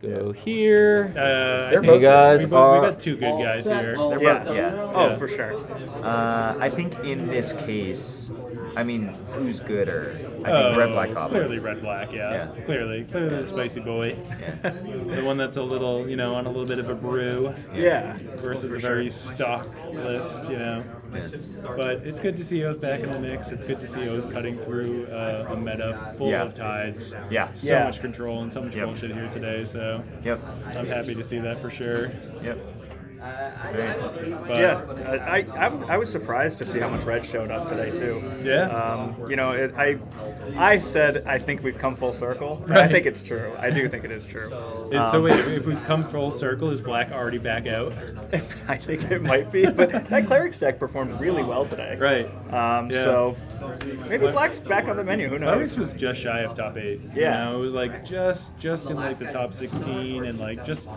Go here. They're You guys we are got two good guys here. Yeah. Oh, for sure. I think in this case, I mean, who's gooder? I think red black goblins. Clearly red black, yeah. Clearly the spicy boy. Yeah. The one that's a little, on a little bit of a brew. Yeah. Versus a very stock list, But it's good to see Oath back in the mix. It's good to see Oath cutting through a meta full of tides. Yeah. So much control and so much bullshit here today. So I'm happy to see that for sure. Yep. But, I was surprised to see how much red showed up today too. Yeah. I said I think we've come full circle. Right. I think it's true. I do think it is true. So wait, if we've come full circle, is black already back out? I think it might be, but that cleric's deck performed really well today. Right. So maybe black's back on the menu. Who knows? Clerics was just shy of top 8. Yeah. It was like just in like the top 16 and like just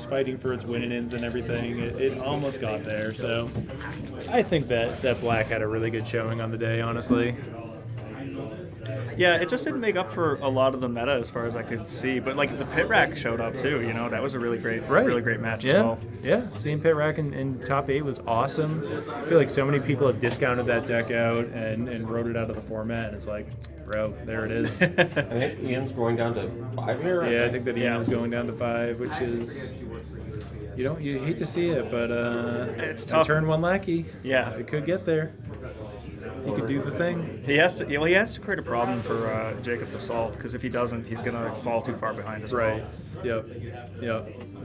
fighting for its win-ins and everything. It almost got there. So I think that black had a really good showing on the day, honestly. Yeah, it just didn't make up for a lot of the meta as far as I could see. But like the pit rack showed up too. That was a really great match as well. Yeah, seeing pit rack in top 8 was awesome. I feel like so many people have discounted that deck out and wrote it out of the format. And it's like, bro, there it is. I think Ian's going down to 5 here. Yeah, I think that Ian is going down to 5, which is... You hate to see it, but it's tough. Turn 1 lackey. Yeah, it could get there. He could do the thing. He has to create a problem for Jacob to solve, because if he doesn't, he's gonna fall too far behind as well. Yep.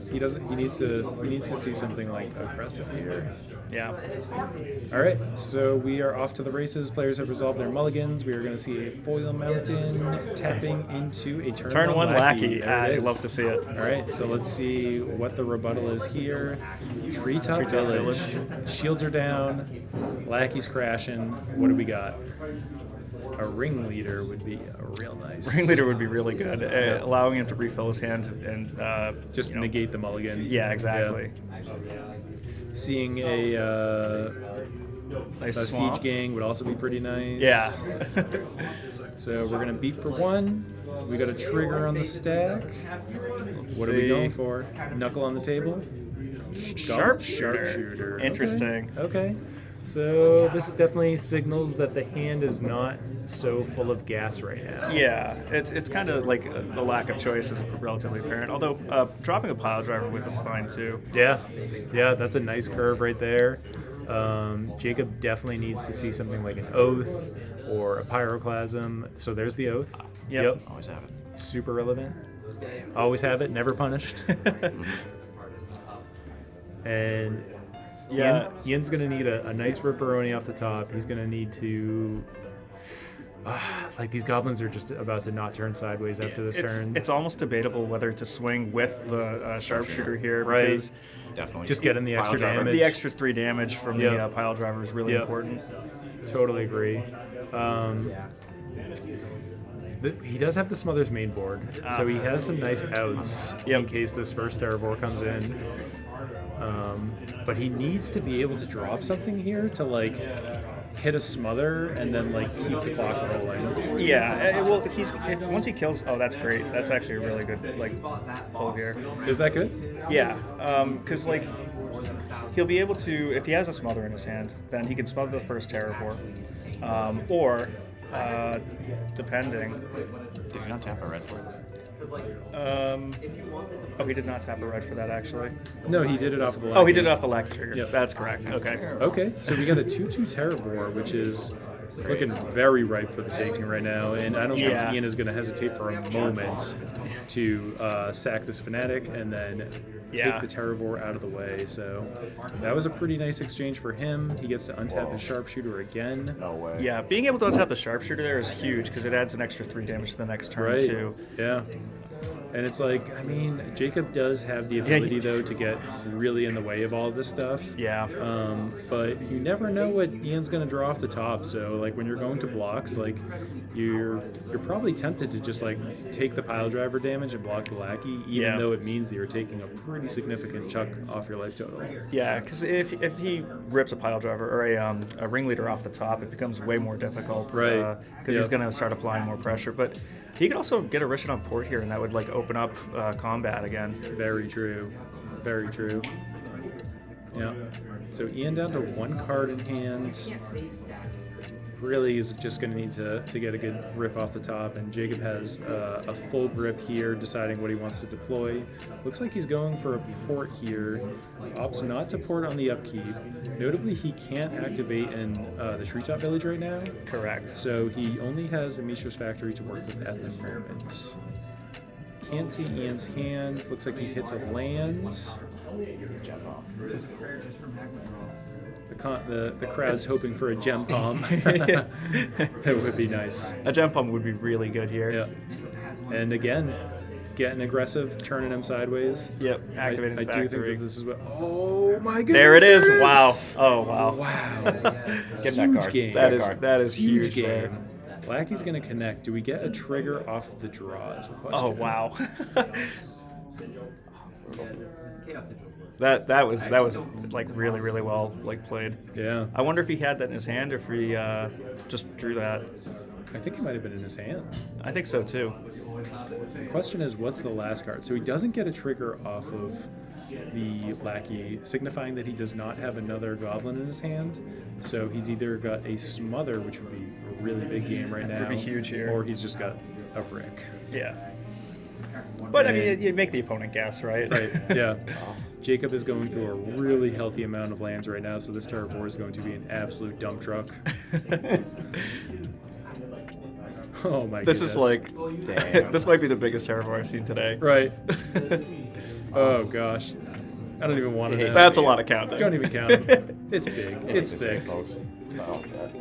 He doesn't. He needs to see something like aggressive here. Yeah. All right. So we are off to the races. Players have resolved their mulligans. We are going to see a foil mountain tapping into a turn 1 lackey. I'd love to see it. All right. So let's see what the rebuttal is here. Treetop Village. Shields are down. Lackey's crashing. What do we got? A ringleader would be real nice. Ringleader would be really good, allowing him to refill his hand and just negate the mulligan. Yeah, exactly. Yeah. Seeing a siege gang would also be pretty nice. Yeah. So we're gonna beat for 1. We got a trigger on the stack. What are we going for? Knuckle on the table. Sharpshooter. Interesting. Okay. So this definitely signals that the hand is not so full of gas right now. Yeah, it's kind of like the lack of choice is relatively apparent. Although dropping a pile driver with it's fine too. Yeah, that's a nice curve right there. Jacob definitely needs to see something like an Oath or a Pyroclasm. So there's the Oath. Yep. Always have it. Super relevant. Always have it. Never punished. And Ian's going to need a nice Ripperoni off the top. He's going to need to... these goblins are just about to not turn sideways after this turn. It's almost debatable whether to swing with the sharpshooter here. Right. Because definitely. Just getting the extra damage. The extra 3 damage from the pile driver is really important. Totally agree. He does have the Smothers main board, so he has some nice outs in case this first Terravore comes in. But he needs to be able to drop something here to hit a smother and then keep the clock rolling. Yeah, once he kills. Oh, that's great. That's actually a really good pull here. Is that good? Yeah, because he'll be able to, if he has a smother in his hand, then he can smother the first Terravore, or depending. Did you not tap a red for it? He did not tap a red for that, actually. No, he did it off of the lackey. Oh, he did it off the lackey trigger. Yep. That's correct. Okay, so we got a 2/2 Terravore, which is looking very ripe for the taking right now, and I don't think Ian is going to hesitate for a moment to sack this Fanatic and then take the Terravore out of the way. So that was a pretty nice exchange for him. He gets to untap his Sharpshooter again. No way. Yeah, being able to untap the Sharpshooter there is huge because it adds an extra 3 damage to the next turn too. Yeah. And it's Jacob does have the ability, though, to get really in the way of all this stuff. Yeah. But you never know what Ian's going to draw off the top. So, when you're going to blocks, you're probably tempted to just, take the pile driver damage and block the lackey, even though it means that you're taking a pretty significant chunk off your life total. Yeah, because if he rips a pile driver or a ringleader off the top, it becomes way more difficult. Right. Because he's going to start applying more pressure. But He could also get a Rishon on port here, and that would like open up combat again. Very true. Very true. Yeah. So Ian down to 1 card in hand. Really is just going to need to get a good rip off the top, and Jacob has a full grip here, deciding what he wants to deploy. Looks like he's going for a port here. Opts not to port on the upkeep. Notably, he can't activate in the Treetop Village right now. Correct. So he only has a Mishra's Factory to work with at the moment. Can't see Ian's hand. Looks like he hits a land. The crowd's hoping for a gem palm. It would be nice. A gem palm would be really good here. Yeah. And again, getting aggressive, turning him sideways. Yep. Activating I the do think factory. that this is what. Oh my goodness! There it is. there Wow. Oh wow. Wow. Give him that card. Game. That is huge game. there. Blackie's gonna connect. Do we get a trigger off of the draw? Is the question. Oh wow. That was like really well like played. Yeah. I wonder if he had that in his hand or if he just drew that. I think it might have been in his hand. I think so too. The question is, what's the last card? So he doesn't get a trigger off of the lackey, signifying that he does not have another goblin in his hand. So he's either got a smother, which would be a really big game right now, Would be huge here. or he's just got a brick. Yeah. But I mean, you make the opponent guess, right? Right. Yeah. Jacob is going through a really healthy amount of lands right now, so this Terravore is going to be an absolute dump truck. Oh my This goodness. is like, Damn. this might be the biggest Terravore I've seen today. Right. Oh gosh. I don't even want to know. That's a lot of counting. Don't even count him. It's big. Yeah, It's like I say, thick. folks. Oh, God.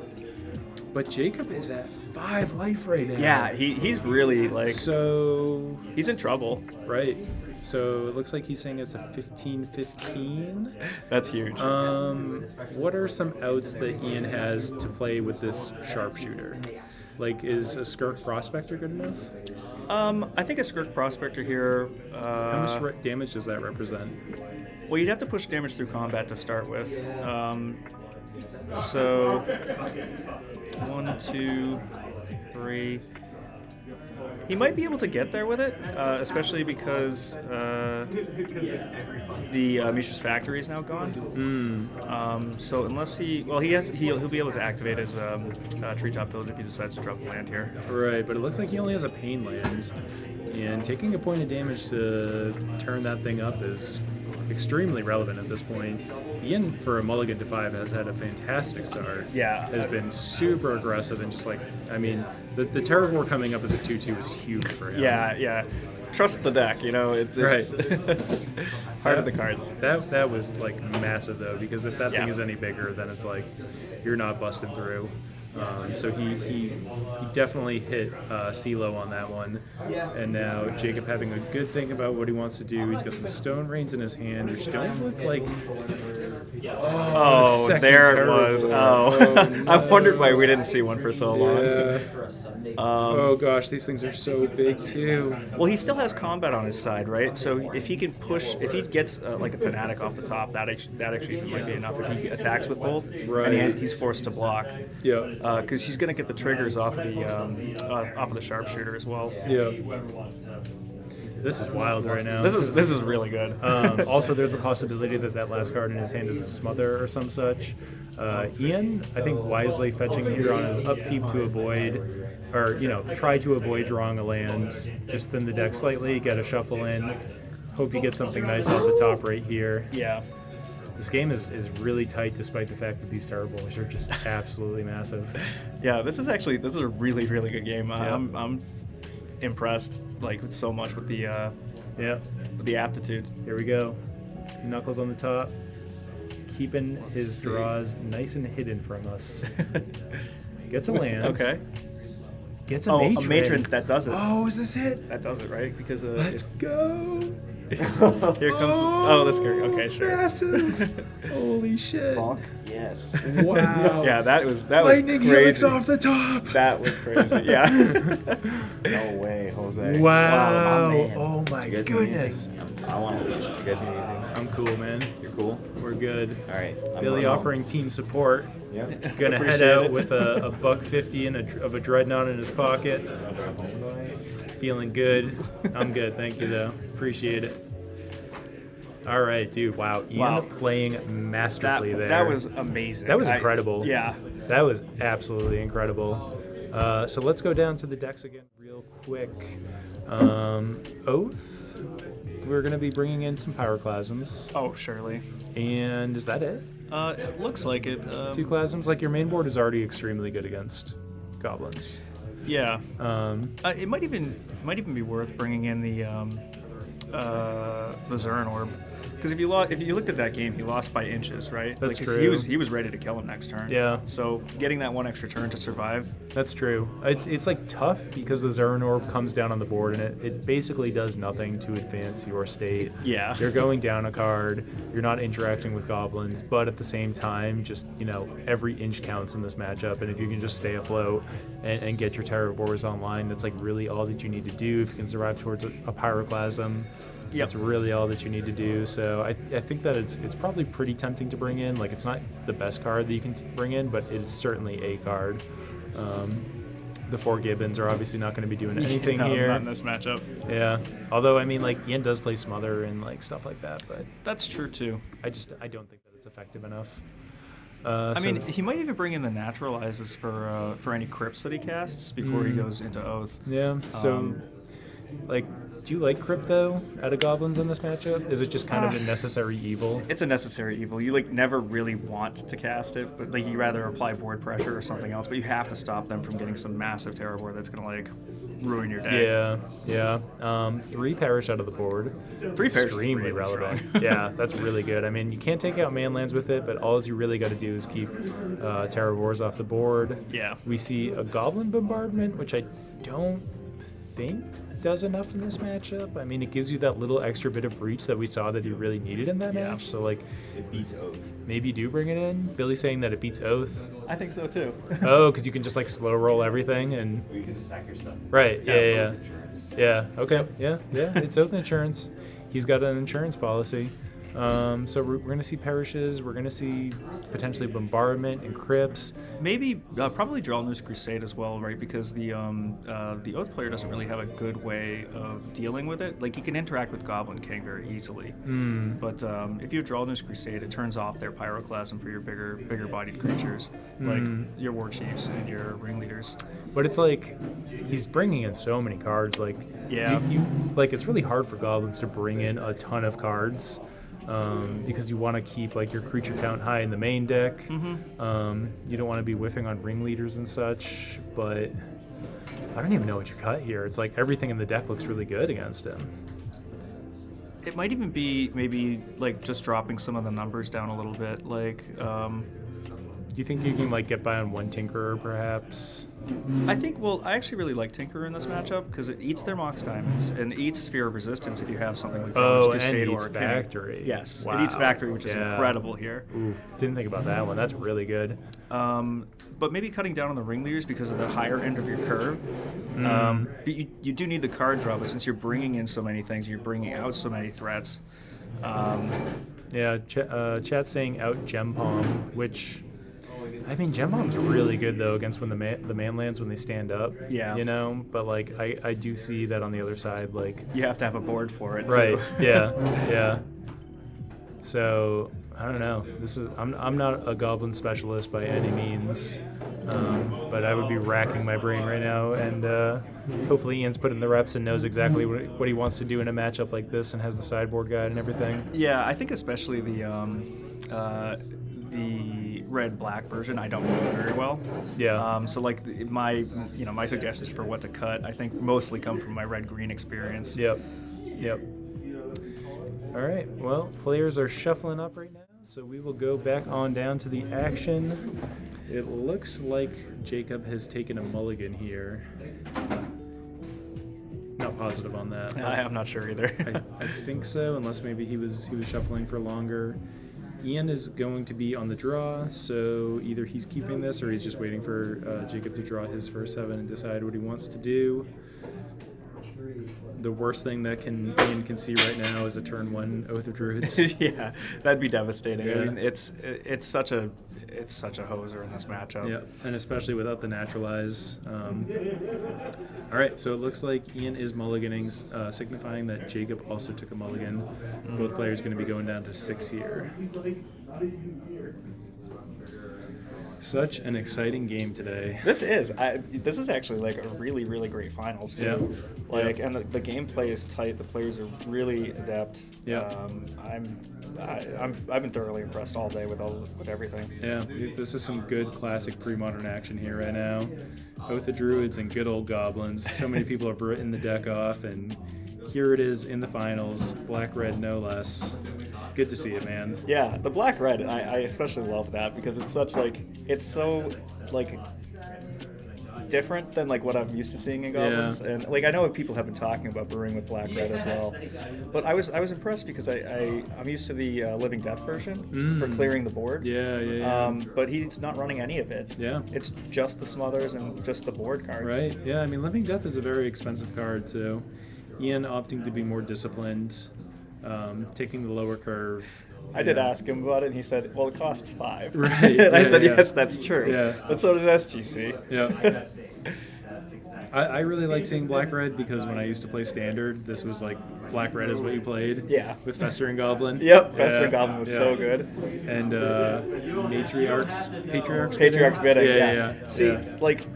But Jacob is at 5 life right now. Yeah, he's really like, So, he's in trouble. right. So it looks like he's saying it's a 15-15. That's huge. What are some outs that Ian has to play with this sharpshooter? Like, is a Skirk Prospector good enough? I think a Skirk Prospector here. How much damage does that represent? Well, you'd have to push damage through combat to start with. So 1, 2, 3. He might be able to get there with it, especially because the Mishra's Factory is now gone. So unless he'll be able to activate his Treetop Village if he decides to drop land here. Right, but it looks like he only has a pain land. And taking a point of damage to turn that thing up is extremely relevant at this point. Ian, for a mulligan to 5, has had a fantastic start. Yeah. Has been super aggressive and just like, I mean, the Terravore coming up as a 2/2 is huge for him. Yeah. Trust the deck, it's Right. Heart of the cards. That was like massive though, because if that Yeah. thing is any bigger, then it's like you're not busting through. So he definitely hit CeeLo on that one. And now Jacob having a good think about what he wants to do. He's got some Stone Rains in his hand, which don't look like... Oh, second there it was. Terravore. Oh, I wondered why we didn't see one for so long. Yeah. Oh gosh, these things are so big too. Well, he still has combat on his side, right? So if he can push, if he gets like a fanatic off the top, that actually might be enough. If he attacks with both, Right. and he's forced to block, Yeah. because he's going to get the triggers off of the sharpshooter as well. Yeah. This is wild right now. This is really good. Also, there's a possibility that last card in his hand is a smother or some such. Ian, I think, wisely fetching here on his upkeep to avoid, or try to avoid drawing a land. Just thin the deck slightly, get a shuffle in. Hope you get something nice off the top right here. Yeah. This game is really tight, despite the fact that these Terravores are just absolutely massive. Yeah, this is a really good game. I'm impressed like so much with the aptitude. Here we go. Knuckles on the top, keeping his draws nice and hidden from us. Gets a land. Okay. Gets a matron. A matron that does it. Oh, is this it? That does it, right? Because Let's go. here comes. Oh, this guy. Okay, sure. Massive. Holy shit. Fuck yes. Wow. Yeah, that was Lightning crazy. helix off the top. That was crazy. Yeah. No way, Jose. Wow. my man. Oh my You guys need goodness. anything? I want to leave. You guys need anything? I'm cool, man. You're cool. We're good. All right. Billy offering team support. Yeah. Gonna head Appreciate out it. with a $1.50 of a dreadnought in his pocket. Feeling good. I'm good. Thank you, though. Appreciate it. All right, dude. Wow. Ian Wow. playing masterfully there. That was amazing. That was incredible. Yeah. That was absolutely incredible. So let's go down to the decks again real quick. Oath. We're going to be bringing in some Pyroclasms. Oh, surely. And is that it? It looks like it. 2 Clasms? Like, your main board is already extremely good against Goblins. Yeah. It might even be worth bringing in the Zern Orb, because if you looked at that game, he lost by inches, right? That's like, true. He was ready to kill him next turn. Yeah. So getting that one extra turn to survive. That's true. It's like tough because the Zern Orb comes down on the board and it basically does nothing to advance your state. Yeah. You're going down a card, you're not interacting with goblins, but at the same time, just, every inch counts in this matchup, and if you can just stay afloat and get your Terravores online, that's like really all that you need to do. If you can survive towards a Pyroclasm, that's really all that you need to do. So I think that it's probably pretty tempting to bring in. Like, it's not the best card that you can bring in, but it's certainly a card. The 4 Gibbons are obviously not going to be doing anything here. Not in this matchup. Yeah. Although, I mean, like, Ian does play Smother and, like, stuff like that, but That's true, too. I don't think that it's effective enough. I mean, he might even bring in the naturalizes for any crypts that he casts before he goes into Oath. Yeah, so, do you like Crypt, though, out of Goblins in this matchup? Is it just kind of a necessary evil? It's a necessary evil. You never really want to cast it, but you rather apply board pressure or something else. But you have to stop them from getting some massive Terravore that's gonna ruin your day. Yeah. 3 perish out of the board. 3 perish is extremely really relevant. strong. Yeah, that's really good. I mean, you can't take out manlands with it, but all you really got to do is keep Terravores off the board. Yeah. We see a Goblin Bombardment, which I don't think does enough in this matchup. I mean, it gives you that little extra bit of reach that we saw that he really needed in that match. So, It beats Oath. maybe you do bring it in. Billy's saying that it beats Oath. I think so too. Oh, because you can just slow roll everything and. Or you can just sack your stuff. Right. Yeah. Insurance. Yeah. Okay. Yeah. It's Oath Insurance. He's got an insurance policy. So we're going to see perishes. We're going to see potentially bombardment and crypts. Maybe probably Drellner's Crusade as well, right? Because the Oath player doesn't really have a good way of dealing with it. Like, you can interact with Goblin King very easily, but if you have Drellner's Crusade, it turns off their Pyroclasm for your bigger bodied creatures, like your War Chiefs and your Ringleaders. But it's like he's bringing in so many cards. Like, it's really hard for Goblins to bring in a ton of cards. Because you want to keep your creature count high in the main deck. You don't want to be whiffing on Ringleaders and such, but I don't even know what you cut here. It's like everything in the deck looks really good against him. It might even be maybe just dropping some of the numbers down a little bit. Do you think you can get by on 1 Tinkerer perhaps? I actually really like Tinkerer in this matchup because it eats their Mox Diamonds and eats Sphere of Resistance if you have something like Oh, Drellner's and Crusade eats or Factory. Yes, Wow. it eats Factory, which is Yeah. incredible here. Ooh, didn't think about that one. That's really good. But maybe cutting down on the Ringleaders because of the higher end of your curve. But you do need the card draw, but since you're bringing in so many things, you're bringing out so many threats. Yeah, chat's saying out Gem Palm, which I mean, Gem Bomb's really good though against when the manlands when they stand up. Yeah. But I do see that on the other side, you have to have a board for it. Right. Too. Yeah. So I don't know. I'm not a goblin specialist by any means, but I would be racking my brain right now, and hopefully Ian's put in the reps and knows exactly what he wants to do in a matchup like this, and has the sideboard guide and everything. Yeah, I think especially the red-black version I don't know very well. Yeah. So my suggestions for what to cut I think mostly come from my red-green experience. Yep. All right. Well, players are shuffling up right now, so we will go back on down to the action. It looks like Jacob has taken a mulligan here. Not positive on that. I'm not sure either. I think so, unless maybe he was shuffling for longer. Ian is going to be on the draw, so either he's keeping this or he's just waiting for Jacob to draw his first 7 and decide what he wants to do. The worst thing that Ian can see right now is a turn 1 Oath of Druids. Yeah, that'd be devastating. Yeah. I mean, it's such a hoser in this matchup. Yeah, and especially without the naturalize. All right, so it looks like Ian is mulliganing, signifying that Jacob also took a mulligan. Both players going to be going down to 6 here. Such an exciting game today. This is actually like a really, really great finals too. Yeah. Like, Yeah. and the gameplay is tight. The players are really adept. Yeah. I've been thoroughly impressed all day with everything. Yeah, this is some good classic pre-modern action here right now. Both the Druids and good old Goblins. So many people have written the deck off, and here it is in the finals. Black-red, no less. Good to see it, man. Yeah, the black-red, I especially love that because it's so different than like what I'm used to seeing in Goblins. Yeah. And like I know people have been talking about brewing with black-red as well, but I was impressed because I'm used to the Living Death version for clearing the board. Yeah. But he's not running any of it. Yeah. It's just the smothers and just the board cards. Right. Yeah. I mean, Living Death is a very expensive card, so Ian opting to be more disciplined, taking the lower curve. I did ask him about it, and he said, "Well, it costs 5." Right. And I said, yeah. "Yes, that's true." Yeah. But so does SGC. Yeah. I really like seeing black-red because when I used to play Standard, this was like black-red is what you played. Yeah. With Festering Goblin. Yep, Festering Goblin was so good. And Patriarch's Bidding. Yeah. See, yeah. like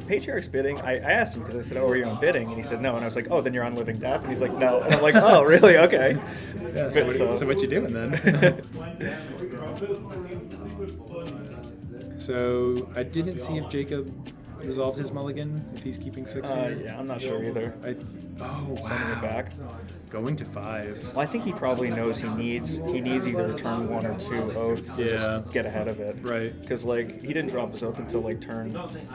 Patriarch's Bidding, I asked him because I said, "Oh, are you on Bidding?" And he said, "No." And I was like, "Oh, then you're on Living Death." And he's like, "No." And I'm like, "Oh, really? Okay." Yeah, so what you doing then? So I didn't see if Jacob resolved his mulligan, if he's keeping 6 here. Yeah, I'm not sure either. Wow. Sending it back. Going to 5. Well, I think he probably knows he needs either a turn 1 or 2 Oath to just get ahead of it. Right. Because like he didn't drop his Oath until like turn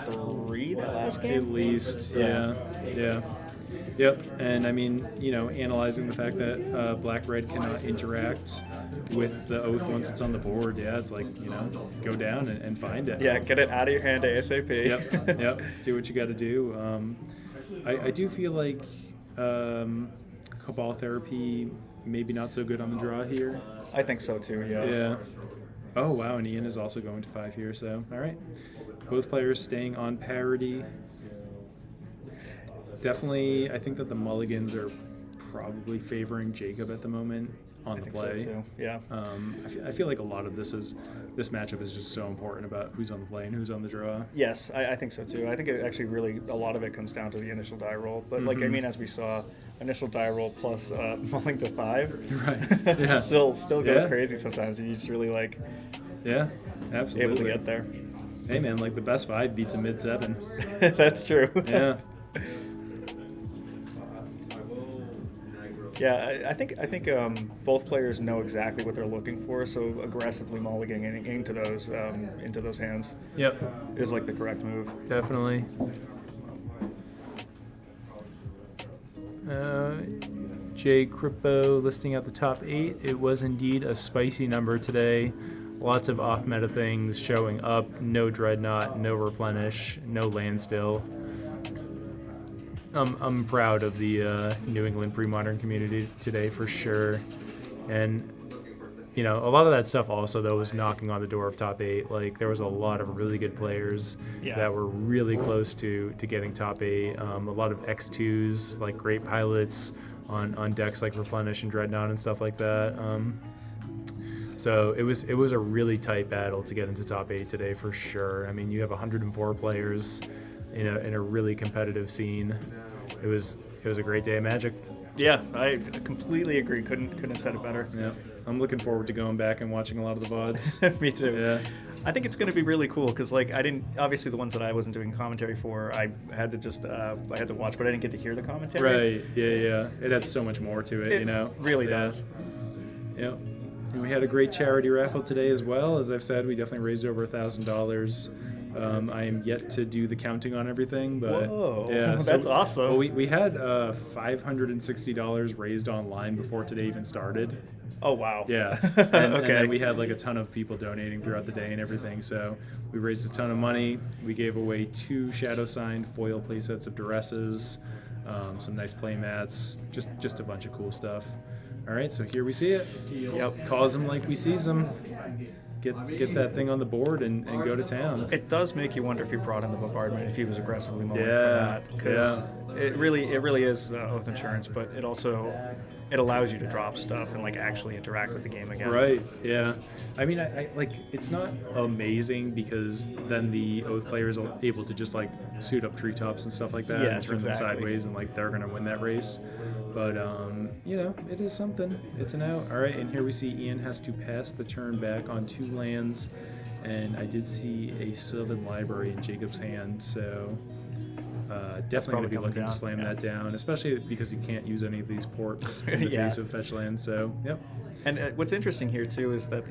3 that last game. At least, yeah. Yep, and I mean, analyzing the fact that black-red cannot interact with the Oath once it's on the board, it's like, go down and find it. Yeah, get it out of your hand ASAP. Yep, do what you got to do. I do feel like Cabal Therapy maybe not so good on the draw here. I think so too, Yeah. Oh, wow, and Ian is also going to 5 here, so, all right. Both players staying on parity. Definitely, I think that the mulligans are probably favoring Jacob at the moment on the play. So too. Yeah. I feel like a lot of this matchup is just so important about who's on the play and who's on the draw. Yes, I think so too. I think it actually really a lot of it comes down to the initial die roll. But like I mean, as we saw, initial die roll plus mulling to 5, Right? Yeah. still goes crazy sometimes. You just really Yeah, absolutely. able to get there. Hey man, like the best 5 beats a mid 7. That's true. Yeah. Yeah, I think both players know exactly what they're looking for, so aggressively mulliganing into those hands Yep. is like the correct move. Definitely. Jay Crippo listing out the top 8. It was indeed a spicy number today. Lots of off-meta things showing up. No Dreadnought, no Replenish, no Land Still. I'm proud of the New England Premodern community today for sure. And, a lot of that stuff also, though, was knocking on the door of top 8. Like, there was a lot of really good players that were really close to getting top 8. A lot of X2s, like great pilots on decks like Replenish and Dreadnought and stuff like that. So it was a really tight battle to get into top 8 today for sure. I mean, you have 104 players in a really competitive scene. It was a great day of Magic. Yeah, I completely agree. Couldn't have said it better. Yeah, I'm looking forward to going back and watching a lot of the VODs. Me too. Yeah. I think it's going to be really cool because, like, obviously the ones that I wasn't doing commentary for, I had to just I had to watch, but I didn't get to hear the commentary. Right. Yeah. It had so much more to it, Really does. Yeah. And we had a great charity raffle today as well. As I've said, we definitely raised over $1,000. I am yet to do the counting on everything, but whoa, yeah, that's awesome. Well, we had $560 raised online before today even started. Oh wow. Yeah. And then we had like a ton of people donating throughout the day and everything. So we raised a ton of money. We gave away 2 shadow signed foil playsets of Duresses. some nice play mats, just a bunch of cool stuff. All right, so here we see it. Yep. Calls them like we sees them. Get that thing on the board and go to town. It does make you wonder if he brought in the bombardment, if he was aggressively mulling for Yeah, that. Because it really is oath insurance, but it also allows you to drop stuff and like actually interact with the game again. Right. Yeah. I mean, I like it's not amazing because then the oath players are able to just like suit up treetops and stuff like that and Yes, turn them exactly. sideways and like they're gonna win that race. But you know, it is something. It's an out. All right, and here we see Ian has to pass the turn back on 2 lands, and I did see a Sylvan Library in Jacob's hand, so definitely going to be coming looking down, to slam yeah. that down, especially because you can't use any of these ports in the Yeah. face of fetch lands. So yep. And what's interesting here too is that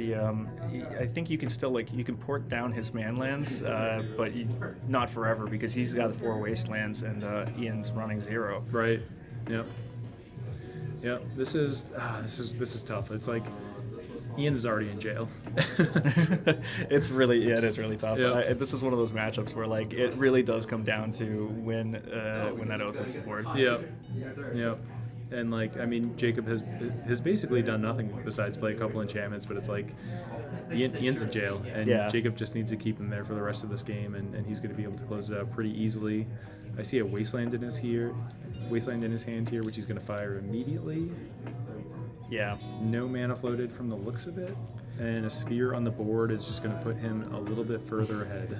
I think you can still you can port down his manlands, but not forever because he's got 4 wastelands and Ian's running 0. Right. Yep. Yep. This is tough. It's like Ian is already in jail. It is really tough. Yeah. This is one of those matchups where like it really does come down to when that oath hits the board. Yep. Yep. And like, I mean, Jacob has basically done nothing besides play a couple enchantments, but it's like Ian's in jail, and Yeah. Jacob just needs to keep him there for the rest of this game, and he's going to be able to close it out pretty easily. I see a wasteland in his hand here, which he's going to fire immediately. Yeah. No mana floated from the looks of it, and a sphere on the board is just going to put him a little bit further ahead.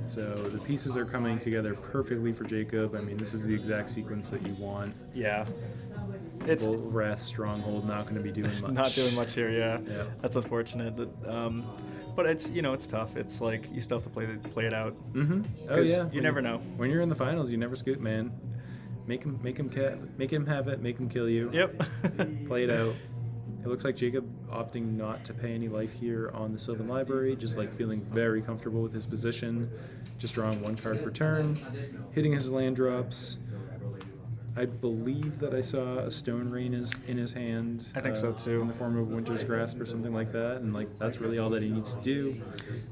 So the pieces are coming together perfectly for Jacob. I mean, this is the exact sequence that you want. Yeah. It's Wrath Stronghold not going to be doing much. not doing much here. Yeah. Yeah. That's unfortunate. But it's it's tough. It's like you still have to play it out. Mm-hmm. Oh 'Cause yeah. You never know. When you're in the finals, you never scoot, man. Make him have it. Make him kill you. Yep. Play it out. It looks like Jacob opting not to pay any life here on the Sylvan Library, just like feeling very comfortable with his position, just drawing 1 card per turn, hitting his land drops. I believe that I saw a Stone Rain in his hand. I think so, too. In the form of Winter's Grasp or something like that, and like that's really all that he needs to do.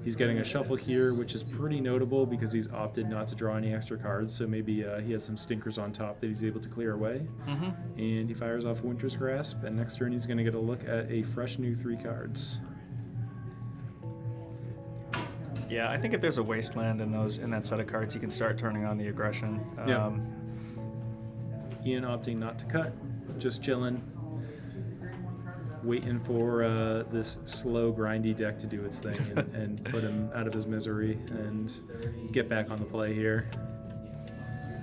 He's getting a shuffle here, which is pretty notable because he's opted not to draw any extra cards, so maybe he has some stinkers on top that he's able to clear away. Mm-hmm. And he fires off Winter's Grasp, and next turn he's going to get a look at a fresh new 3 cards. Yeah, I think if there's a wasteland in that set of cards, you can start turning on the aggression. Yeah. Ian opting not to cut, just chilling, waiting for this slow, grindy deck to do its thing and put him out of his misery and get back on the play here.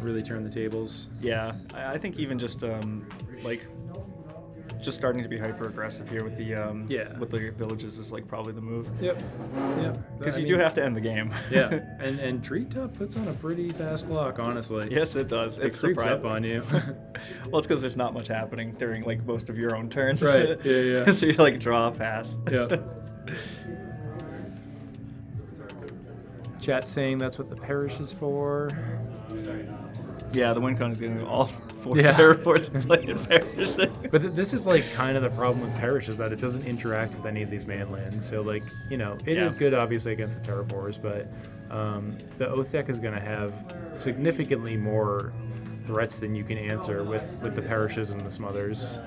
Really turn the tables. Yeah, I think even just just starting to be hyper aggressive here with the villages is like probably the move. Yep. Because you do have to end the game. Yeah, and Treetop puts on a pretty fast clock, honestly. Yes, it does. It It's creeps surprising. up on you. Well, it's because there's not much happening during like most of your own turns. Right, yeah. So you like draw, pass. Yeah. Chat saying that's what the parish is for. Yeah, the win con is getting all 4 Yeah. Terravores and playing perishing. But this is like kind of the problem with Parish is that it doesn't interact with any of these manlands. So like, it is good obviously against the Terravores, but the Oath deck is going to have significantly more threats than you can answer with the Parishes and the Smothers.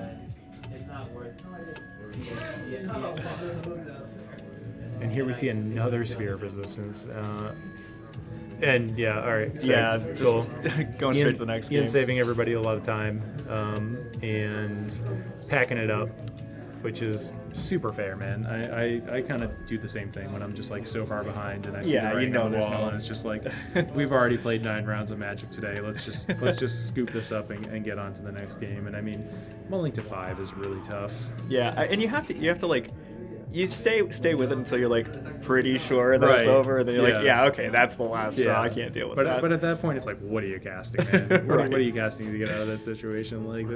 And here we see another Sphere of Resistance. And yeah, all right. So Yeah, just cool. going straight to the next Ian game. saving everybody a lot of time and packing it up, which is super fair, man. I kind of do the same thing when I'm just like so far behind and I see Yeah, the writing on the there's wall no- and it's just like we've already played 9 rounds of Magic today. Let's just scoop this up and get on to the next game. And I mean, mulling to 5 is really tough. Yeah, and you have to like. You stay with it until you're like pretty sure that it's Right. over, and then you're like, Yeah. yeah, okay, that's the last straw. I can't deal with that. But at that point, it's like, what are you casting, man? What Right. are you casting to get out of that situation? Like,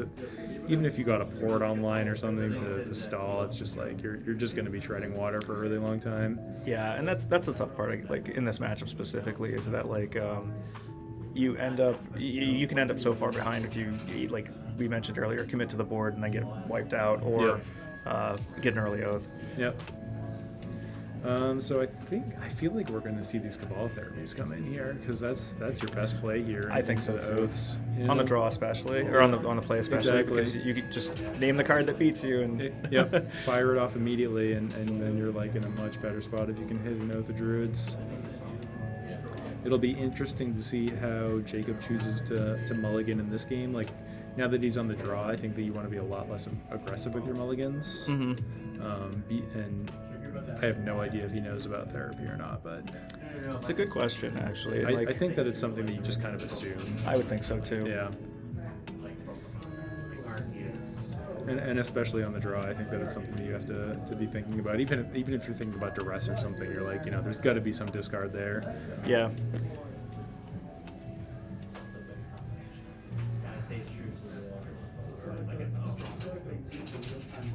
even if you got a port online or something to stall, it's just like you're just going to be treading water for a really long time. Yeah, and that's the tough part, like in this matchup specifically, is that like you end up you can end up so far behind if you like we mentioned earlier, commit to the board and then get wiped out, or get an early oath. Yep. So I feel like we're going to see these Cabal therapies come in here because that's your best play here. I think so the too. Oaths On the draw especially, or on the play especially, Exactly. because you could just name the card that beats you and Yep, fire it off immediately, and then you're like in a much better spot if you can hit an Oath of Druids. It'll be interesting to see how Jacob chooses to mulligan in this game. Like, now that he's on the draw, I think that you want to be a lot less aggressive with your mulligans. Mm-hmm. And I have no idea if he knows about therapy or not, but It's a good question, actually. I think that it's something that you just kind of assume. I would think so too. Yeah. And especially on the draw, I think that it's something that you have to be thinking about. Even if you're thinking about duress or something, you're like, there's got to be some discard there. Yeah.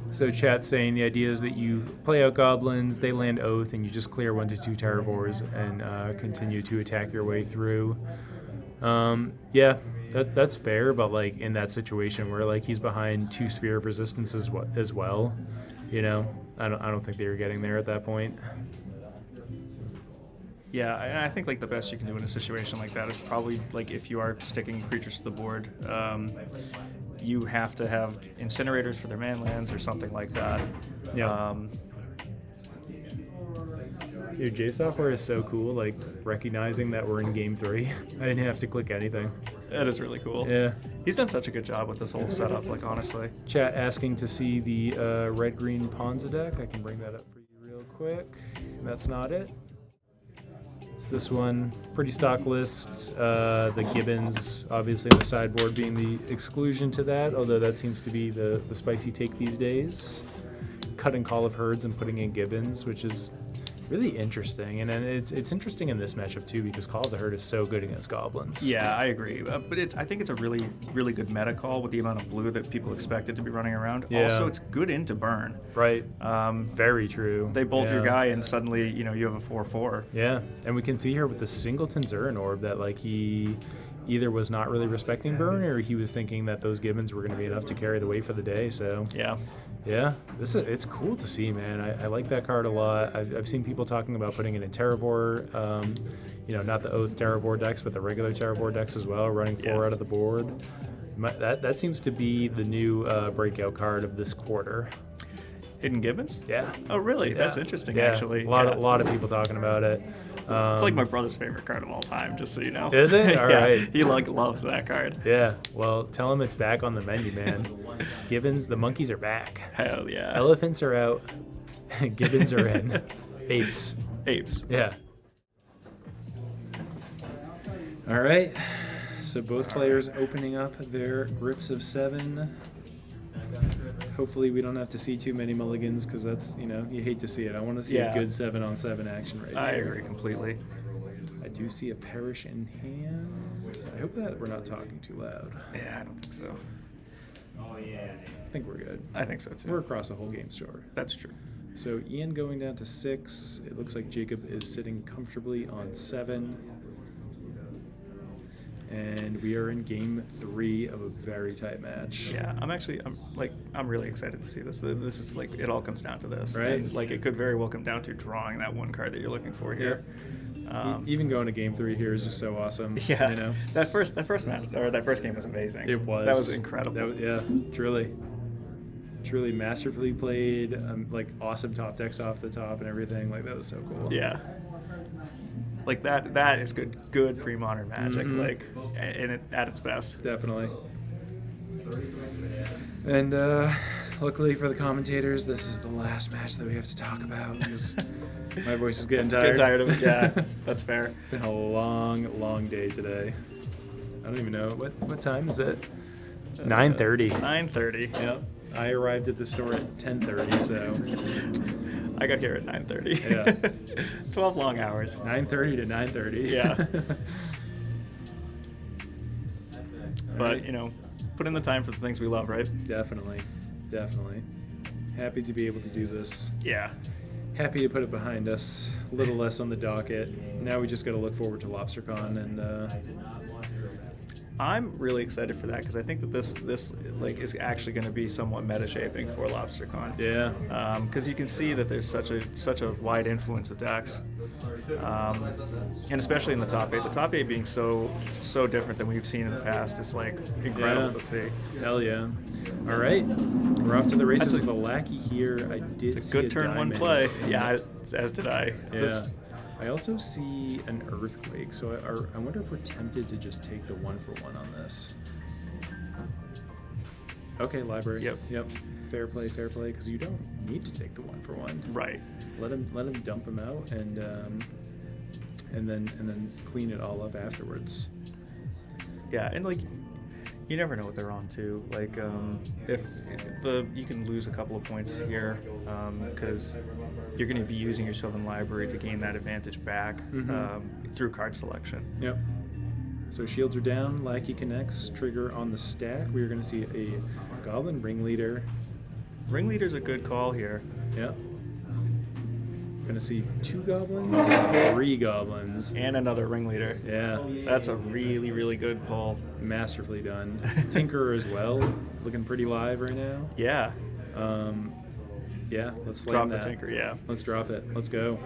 So chat's saying the idea is that you play out goblins, they land Oath, and you just clear 1 to 2 Terravores and continue to attack your way through. Yeah, that's fair, but like in that situation where like he's behind 2 Sphere of Resistance as well, I don't think they were getting there at that point. Yeah, and I think like the best you can do in a situation like that is probably like if you are sticking creatures to the board, you have to have incinerators for their manlands or something like that. Yeah. Dude, J-Software is so cool, like recognizing that we're in game 3. I didn't have to click anything. That is really cool. Yeah. He's done such a good job with this whole setup, like honestly. Chat asking to see the red-green Ponza deck. I can bring that up for you real quick. That's not it. It's this one. Pretty stock list. The Gibbons, obviously on the sideboard, being the exclusion to that, although that seems to be the spicy take these days. Cutting Call of Herds and putting in Gibbons, which is really interesting. And then it's interesting in this matchup too because Call of the Herd is so good against goblins. Yeah, I agree. But I think it's a really, really good meta call with the amount of blue that people expect it to be running around. Yeah. Also, it's good into burn. Right. Very true. They bolt your Yeah. guy and suddenly, you have a 4/4. Yeah, and we can see here with the Singleton Zurin Orb that like he either was not really respecting burn or he was thinking that those Gibbons were going to be enough to carry the weight for the day. So Yeah. it's cool to see, man. I like that card a lot. I've seen people talking about putting it in Terravore, not the Oath Terravore decks, but the regular Terravore decks as well, running 4 out of the board. That seems to be the new breakout card of this quarter. Hidden Gibbons? Yeah. Oh, really? Yeah. That's interesting, Yeah. actually. A lot of people talking about it. It's like my brother's favorite card of all time, just so you know. Is it? All right. He loves that card. Yeah, well, tell him it's back on the menu, man. Gibbons, the monkeys are back. Hell yeah. Elephants are out. Gibbons are in. Apes. Yeah. All right. So both players opening up their grips of 7. Hopefully we don't have to see too many mulligans because that's, you hate to see it. I want to see a good 7-on-7 action right I here. agree completely. I do see a Perish in hand. I hope that we're not talking too loud. Yeah, I don't think so. I think we're good. I think so too. We're across the whole game store. That's true. So Ian going down to 6. It looks like Jacob is sitting comfortably on 7. And we are in game 3 of a very tight match. Yeah, I'm really excited to see this. This is like, it all comes down to this. Right. And, like, it could very well come down to drawing that one card that you're looking for here. Even going to game 3 here is just so awesome. Yeah. That first match, or that first game was amazing. It was. That was incredible. Truly masterfully played. Like awesome top decks off the top and everything. Like that was so cool. Yeah. Like that is good pre-modern Magic, like at its best. Definitely. And luckily for the commentators, this is the last match that we have to talk about because my voice is getting tired. Get tired of it. Yeah, that's fair. It's been a long day today. I don't even know what time is it. 9:30. 9:30. Yep. I arrived at the store at 10:30, so. I got here at 9:30. Yeah. 12 long hours. 9:30 to 9:30. Yeah. But, Right. put in the time for the things we love, right? Definitely. Happy to be able to do this. Yeah. Happy to put it behind us. A little less on the docket. Now we just got to look forward to LobsterCon and I'm really excited for that because I think that this like is actually going to be somewhat meta shaping for LobsterCon. Yeah. Because you can see that there's such a wide influence of decks, and especially in the top 8. The top 8 being so different than we've seen in the past is like incredible to see. Hell yeah. All right, we're off to the races with a lackey here. I did It's a see good turn one diamond. play. Yeah, as did I. Yeah. I also see an earthquake, so I wonder if we're tempted to just take the 1-for-1 on this. Okay, library. Yep. Fair play, because you don't need to take the 1-for-1. Right. Let him dump him out, and then clean it all up afterwards. Yeah, and like you never know what they're on too. Like if you can lose a couple of points here because you're going to be using your Sylvan Library to gain that advantage back through card selection. Yep. So shields are down, lackey connects, trigger on the stack. We are going to see a Goblin Ringleader. Ringleader's a good call here. Yep. Going to see 2 goblins, 3 goblins. And another Ringleader. Yeah. That's a really, really good pull. Masterfully done. Tinkerer as well, looking pretty live right now. Yeah. Yeah, let's Drop slam that. the Tinker, yeah. Let's drop it. Let's go.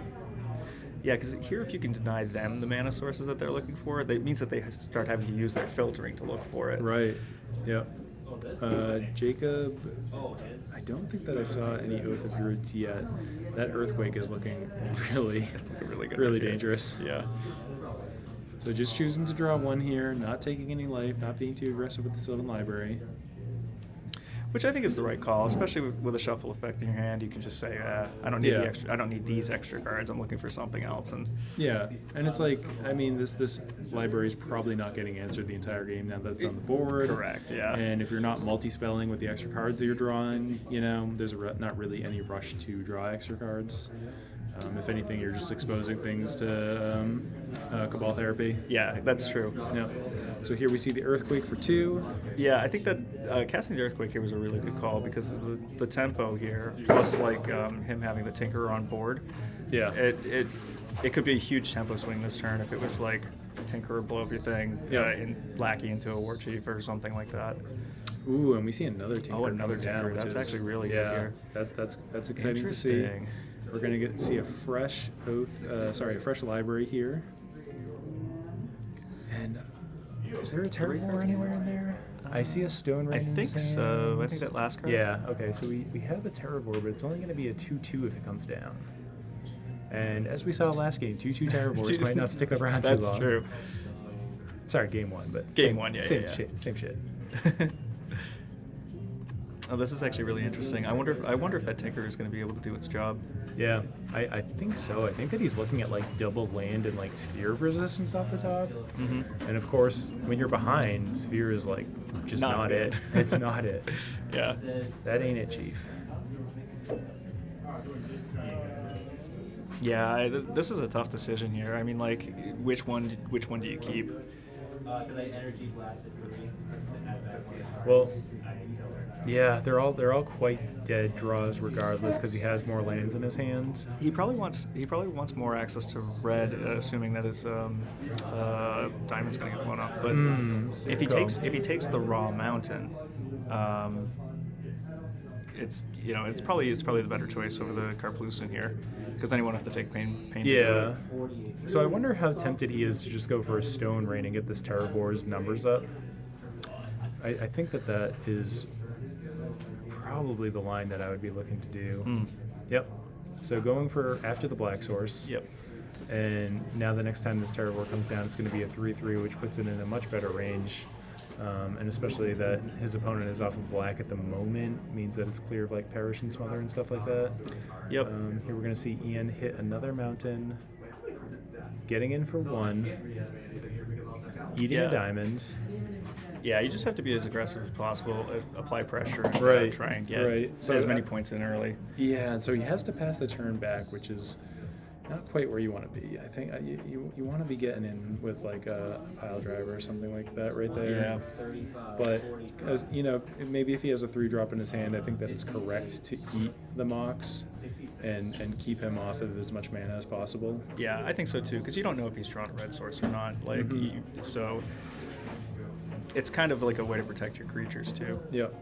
Yeah, because here if you can deny them the mana sources that they're looking for, that means that they start having to use their filtering to look for it. Right. Yep. Jacob, I don't think that I saw any Oath of Druids yet. That Earthquake is looking really, really dangerous. Yeah. So just choosing to draw 1 here, not taking any life, not being too aggressive with the Sylvan Library. Which I think is the right call, especially with a shuffle effect in your hand. You can just say, I don't need the extra. I don't need these extra cards. I'm looking for something else. And yeah, and it's like, I mean, this library is probably not getting answered the entire game now that it's on the board. Correct. Yeah. And if you're not multi-spelling with the extra cards that you're drawing, you know, there's not really any rush to draw extra cards. If anything, you're just exposing things to Cabal Therapy. Yeah, that's true. Yeah. So here we see the Earthquake for 2. Yeah, I think that casting the Earthquake here was a really good call because of the tempo here, plus like him having the Tinkerer on board. Yeah. It could be a huge tempo swing this turn if it was like Tinkerer blow up your thing and Lackey into a War Chief or something like that. Ooh, and we see another Tinkerer. Oh, another Tinkerer. That's actually really good here. That's exciting to see. We're going to see a fresh a fresh library here. And is there a Terravore anywhere in there? I see a Stone Rain. I think so. I think that last card. Yeah, okay, so we have a Terravore, but it's only going to be a 2/2 if it comes down. And as we saw last game, 2/2 Terravores might not stick around too long. That's true. Sorry, game 1, but same shit. Oh, this is actually really interesting. I wonder if that Tinker is going to be able to do its job. Yeah, I think so. I think that he's looking at like double land and like Sphere of Resistance off the top. Mm-hmm. And of course, when you're behind, Sphere is like just not it. It's not it. Yeah. That ain't it, Chief. Yeah, this is a tough decision here. I mean, like, which one do you keep? Well, yeah, they're all quite dead draws regardless because he has more lands in his hands. He probably wants more access to red, assuming that his diamond's going to get blown up. But if he takes the raw mountain, it's probably the better choice over the Karplusan here, because then he won't have to take pain. Yeah. So I wonder how tempted he is to just go for a Stone Rain and get this Terravore's numbers up. I think that is probably the line that I would be looking to do. Yep. So going for after the Black Source. Yep. And now the next time this Terravore comes down, it's going to be a 3/3, which puts it in a much better range. And especially that his opponent is off of black at the moment means that it's clear of like Perish and Smother and stuff like that. Yep. Here we're going to see Ian hit another mountain, getting in for 1, eating a diamond. Yeah, you just have to be as aggressive as possible, apply pressure, and try and get as many points in early. Yeah, and so he has to pass the turn back, which is not quite where you want to be. I think you want to be getting in with like a pile driver or something like that right there. Yeah. But as you know, maybe if he has a 3-drop in his hand, I think that it's correct to eat the Mox and keep him off of as much mana as possible. Yeah, I think so too, because you don't know if he's drawn a red source or not. Like, so it's kind of like a way to protect your creatures too. Yep.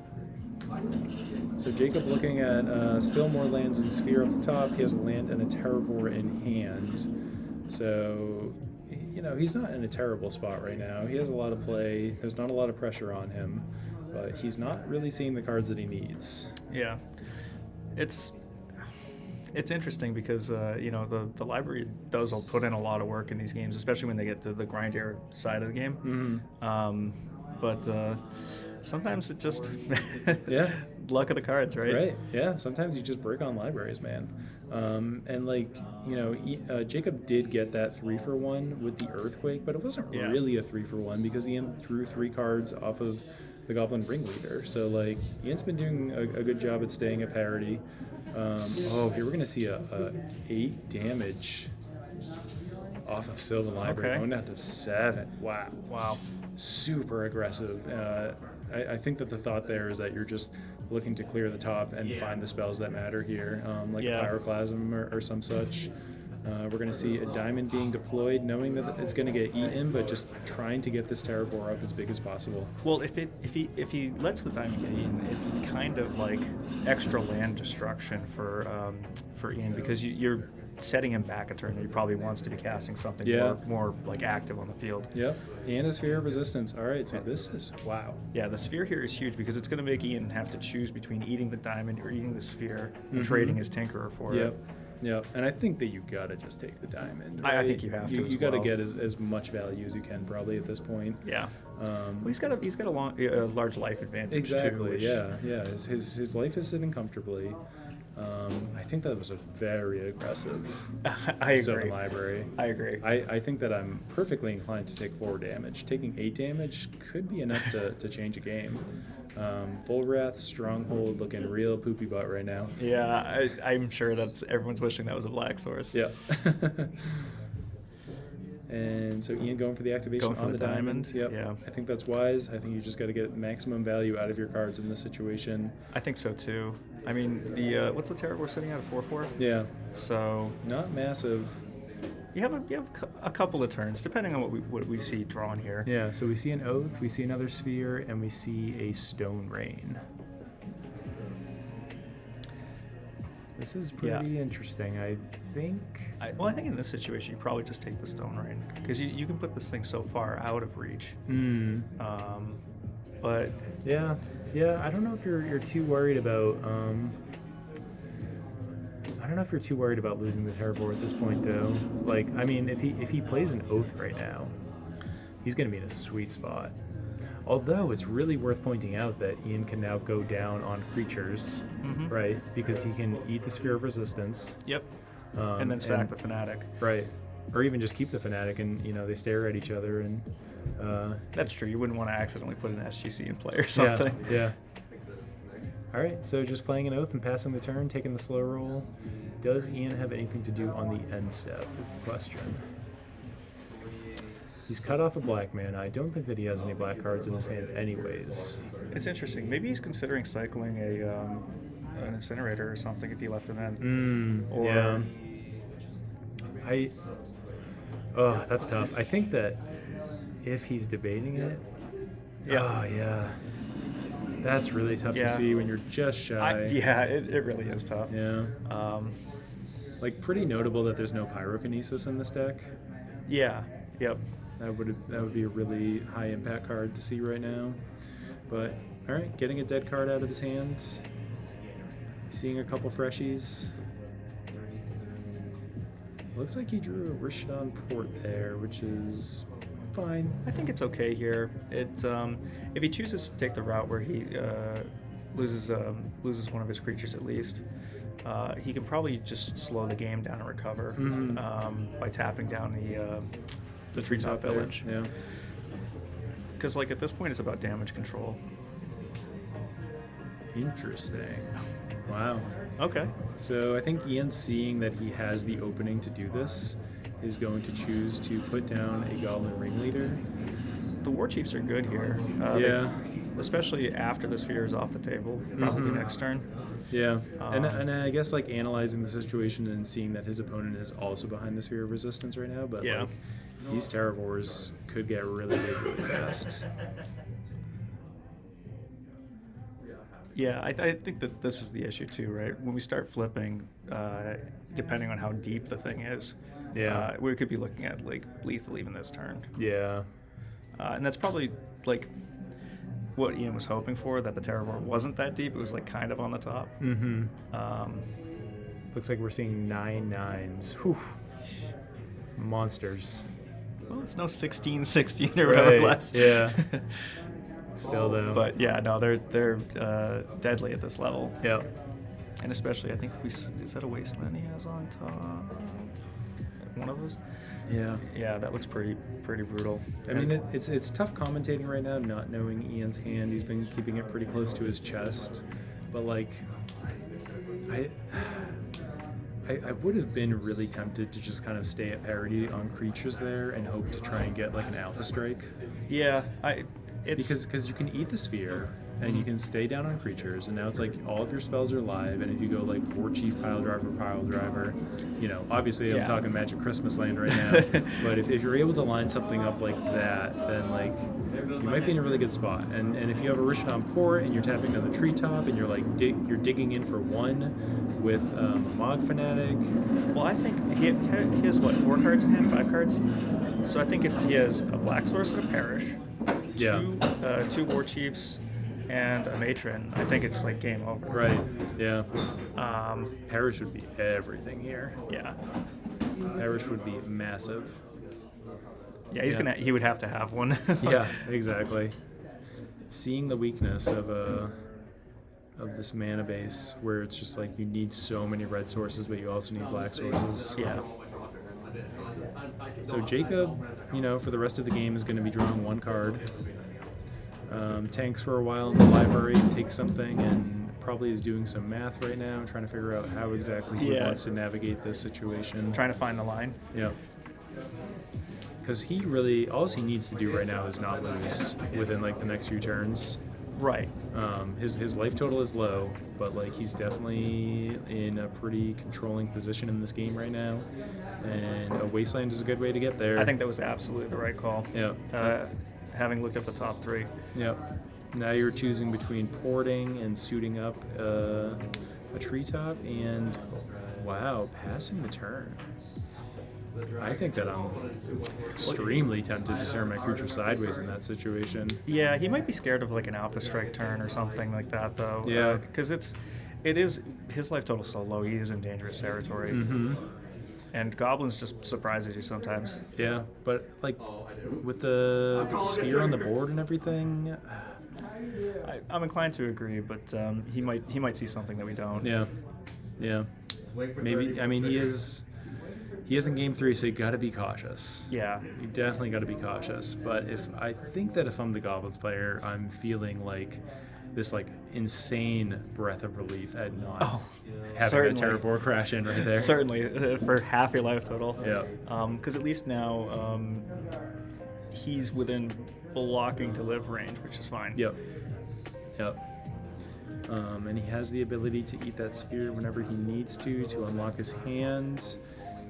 So Jacob looking at still more lands and sphere up the top. He has a land and a Terravore in hand. So, you know, he's not in a terrible spot right now. He has a lot of play. There's not a lot of pressure on him, but he's not really seeing the cards that he needs. Yeah. It's interesting because, you know, the library does put in a lot of work in these games, especially when they get to the grindier side of the game. But sometimes it just Yeah. luck of the cards, right? Right. Yeah. Sometimes you just break on libraries, man. And like, you know, Jacob did get that 3-for-1 with the Earthquake, but it wasn't really a 3-for-1 because Ian drew 3 cards off of the Goblin Ringleader. So like, Ian's been doing a good job at staying at parity. Here we're gonna see a 8 damage off of Sylvan Library, going down to 7. Wow. Super aggressive. I think that the thought there is that you're just looking to clear the top and find the spells that matter here, like a Pyroclasm or some such. We're going to see a diamond being deployed, knowing that it's going to get eaten, but just trying to get this Terravore up as big as possible. Well, if he lets the diamond get eaten, it's kind of like extra land destruction for Ian, because you're setting him back a turn that he probably wants to be casting something more like active on the field. Yep. And a Sphere of Resistance. All right, so this is, wow. Yeah, the sphere here is huge because it's going to make Ian have to choose between eating the diamond or eating the sphere and trading his Tinkerer for it. Yep, and I think that you gotta just take the diamond. Right? I think you have to. You gotta get as much value as you can probably at this point. Yeah. Well, he's got a large life advantage too. Exactly. Yeah. His life is sitting comfortably. I think that was a very aggressive Sylvan Library. I agree. I think that I'm perfectly inclined to take 4 damage. Taking 8 damage could be enough to change a game. Full Wrath, Stronghold looking real poopy butt right now. Yeah, I'm sure that's everyone's wishing that was a black source. Yeah. And so Ian going for the activation on the diamond. Yep. Yeah. I think that's wise. I think you just got to get maximum value out of your cards in this situation. I think so too. I mean, the what's the Terravore sitting at, a 4/4? Yeah. So not massive. You have a couple of turns, depending on what we see drawn here. Yeah, so we see an Oath, we see another Sphere, and we see a Stone Rain. This is pretty interesting, I think. I think in this situation, you probably just take the Stone Rain, because you can put this thing so far out of reach. But yeah, I don't know if you're too worried about. I don't know if you're too worried about losing the Terravore at this point, though. Like, I mean, if he plays an Oath right now, he's going to be in a sweet spot. Although it's really worth pointing out that Ian can now go down on creatures, right? Because he can eat the Sphere of Resistance. Yep. And then sack the Fanatic. Right. Or even just keep the Fanatic and, you know, they stare at each other and... That's true. You wouldn't want to accidentally put an SGC in play or something. Yeah. All right, so just playing an Oath and passing the turn, taking the slow roll. Does Ian have anything to do on the end step is the question. He's cut off a black mana. I don't think that he has any black cards in his hand anyways. It's interesting. Maybe he's considering cycling an Incinerator or something if he left him in. That's tough. I think that if he's debating it, that's really tough to see when you're just shy. It really is tough. Yeah. Like, pretty notable that there's no Pyrokinesis in this deck. Yeah. Yep. That would be a really high impact card to see right now. But all right, getting a dead card out of his hand, seeing a couple freshies. Looks like he drew a Rishadan Port there, which is fine. I think it's okay here. It's if he chooses to take the route where he loses one of his creatures at least, he can probably just slow the game down and recover by tapping down the Treetop Village. Yeah. Because like at this point, it's about damage control. Interesting. Wow. Okay. So I think Ian, seeing that he has the opening to do this, is going to choose to put down a Goblin Ringleader. The War Chiefs are good here. Especially after the Sphere is off the table, probably next turn. Yeah, and I guess like analyzing the situation and seeing that his opponent is also behind the Sphere of Resistance right now, but like, these Terravores could get really big really fast. Yeah, I think that this is the issue too, right? When we start flipping, depending on how deep the thing is, we could be looking at like lethal even this turn. Yeah. And that's probably like what Ian was hoping for, that the Terravore wasn't that deep. It was like kind of on the top. Mm-hmm. Looks like we're seeing 9 9s. Whew. Monsters. Well, it's no 16-16 or whatever it was. Yeah. Still though. But yeah, no, they're deadly at this level. Yeah. And especially, I think is that a Wasteland he has on top? One of those. Yeah. Yeah, that looks pretty brutal. I mean, it's tough commentating right now, not knowing Ian's hand. He's been keeping it pretty close to his chest, but like, I would have been really tempted to just kind of stay at parity on creatures there and hope to try and get like an alpha strike. Yeah, because you can eat the sphere and you can stay down on creatures, and now it's like all of your spells are live, and if you go like War Chief, Pile Driver, you know, obviously I'm talking Magic Christmas Land right now, but if you're able to line something up like that, then like you might be in a really good spot. And if you have a Rishon Port and you're tapping on the treetop and you're like you're digging in for 1 with a Mog Fanatic. Well, I think he has what, 4 cards in hand, 5 cards. So I think if he has a Black Source and a Parish, two War Chiefs, and a Matron, I think it's like game over. Right. Yeah. Parish would be everything here. Yeah. Parish would be massive. Yeah, he would have to have one. Yeah, exactly. Seeing the weakness of this mana base, where it's just like you need so many red sources, but you also need black sources. Yeah. So Jacob, you know, for the rest of the game is going to be drawing 1 card. Tanks for a while in the library, takes something, and probably is doing some math right now, trying to figure out how exactly he wants to navigate this situation. Trying to find the line. Yeah. Because all he needs to do right now is not lose within like the next few turns. Right. His life total is low, but like he's definitely in a pretty controlling position in this game right now, and a Wasteland is a good way to get there. I think that was absolutely the right call. Yeah. Having looked up the top 3. Yep. Now you're choosing between porting and suiting up a treetop, and wow, passing the turn. I think that I'm extremely tempted to turn my creature sideways in that situation. Yeah, he might be scared of like an Alpha Strike turn or something like that, though. Yeah. Because it is his life total's so low. He is in dangerous territory. Mm-hmm. And Goblins just surprises you sometimes. Yeah, but like with the sphere on the board and everything. I'm inclined to agree, but he might see something that we don't. Yeah. Maybe. I mean, he is in game 3, so you got to be cautious. Yeah. You definitely got to be cautious. But I think that if I'm the Goblins player, I'm feeling like this like insane breath of relief at not having a Terravore crash in right there. Certainly, for half your life total. Yeah. Because at least now he's within blocking to live range, which is fine. Yep. And he has the ability to eat that sphere whenever he needs to unlock his hand.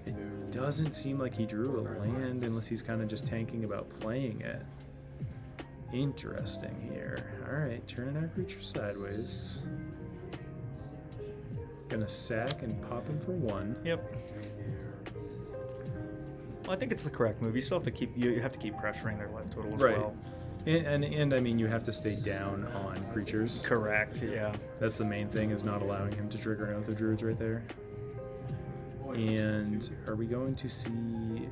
It doesn't seem like he drew a land unless he's kind of just tanking about playing it. Interesting here. Alright, turning our creature sideways. Gonna sack and pop him for 1. Yep. Well, I think it's the correct move. You still have to keep pressuring their life total as well. And I mean, you have to stay down on creatures. Correct, yeah. That's the main thing, is not allowing him to trigger an Oath of Druids right there. And are we going to see...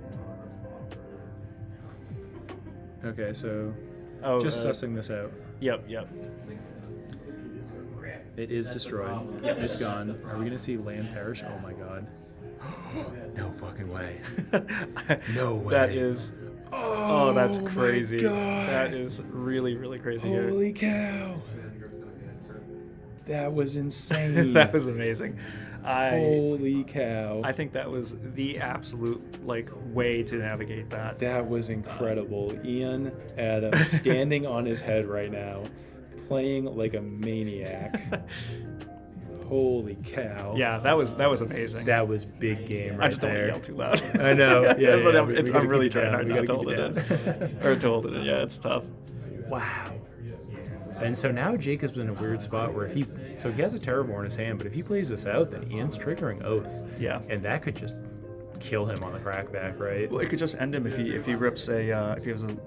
Okay, so just sussing this out. Yep. It is destroyed. Yes. It's gone. Are we going to see land perish? Oh my god. No fucking way. No way. That is... Oh, that's crazy. My God. That is really, really crazy. Holy cow. That was insane. That was amazing. Holy cow. I think that was the absolute way to navigate that. That was incredible. Ian Adams standing on his head right now, playing like a maniac. Holy cow. Yeah, that was amazing. That was big game right I just don't there. want to yell too loud. I know. Yeah, but yeah, I'm really trying down. hard not to hold it in. Or to hold it in. Yeah, it's tough. Wow. And so now Jacob's in a weird spot where he has a Terravore in his hand, but if he plays this out, then Ian's triggering Oath. Yeah. And that could just kill him on the crackback, right? Well, it could just end him if he rips a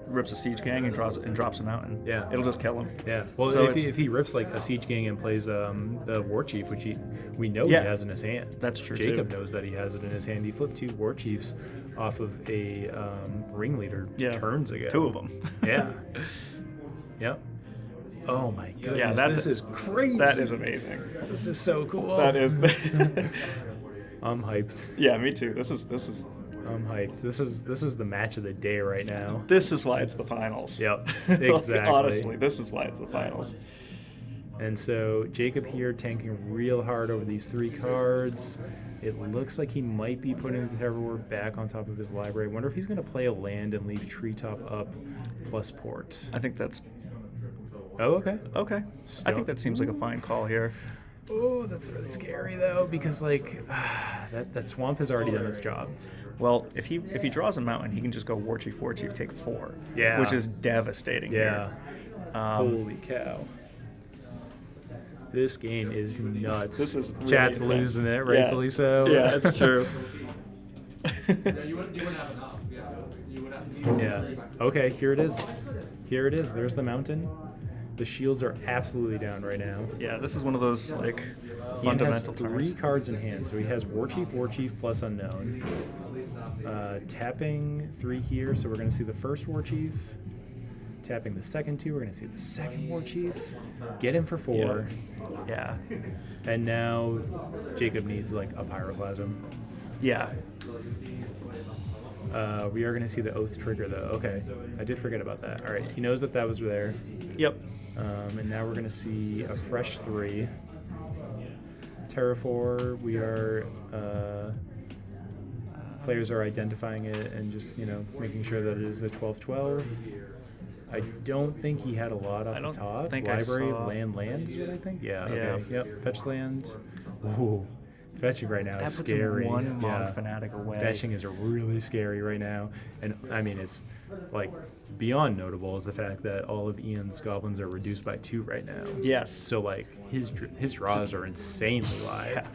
rips a siege gang and drops a mountain. Yeah. It'll just kill him. Yeah. Well, So if he rips like a siege gang and plays the war chief, which we know he has in his hand. That's true, Jacob too. knows that he has it in his hand. He flipped 2 war chiefs off of a ringleader turns ago. 2 of them. Yeah. Yep. Oh my goodness. Yeah, this is crazy. That is amazing. This is so cool. That is. I'm hyped. Yeah, me too. This is. I'm hyped. This is the match of the day right now. This is why it's the finals. Yep. Exactly. Honestly, this is why it's the finals. And so Jacob here tanking real hard over these 3 cards. It looks like he might be putting the Terravore back on top of his library. Wonder if he's going to play a land and leave Treetop up plus port. I think that's Oh, okay. okay. I think that seems like a fine call here. Oh, that's really scary though, because like that swamp has already done its job. Well, if he draws a mountain, he can just go war chief, take 4. Yeah. Which is devastating. Yeah. Here. Holy cow. This game is nuts. This is really Chat's intense. losing it, rightfully so. Yeah, it's true. Yeah. Okay, here it is. Here it is. There's the mountain. The shields are absolutely down right now. Yeah, this is one of those like Ian has fundamental 3 turns. cards in hand, so he has War Chief plus Unknown. Tapping 3 here, so we're going to see the first War Chief. Tapping the second 2, we're going to see the second War Chief. Get him for 4. Yeah. And now Jacob needs like a Pyroclasm. Yeah. We are going to see the Oath trigger though. Okay, I did forget about that. All right, he knows that was there. Yep. And now we're going to see a fresh 3. Terravore, we are, players are identifying it and just, making sure that it is a 12-12. I don't think he had a lot off the top. think I Library, saw- land is what I think? Yeah, Yeah. okay. Yep, fetch land. Ooh, fetching right now That is puts him scary. one Mog Fanatic away. Fetching is really scary right now. And, I mean, it's, like, beyond notable is the fact that all of Ian's goblins are reduced by 2 right now. Yes. So, like, his draws are insanely live.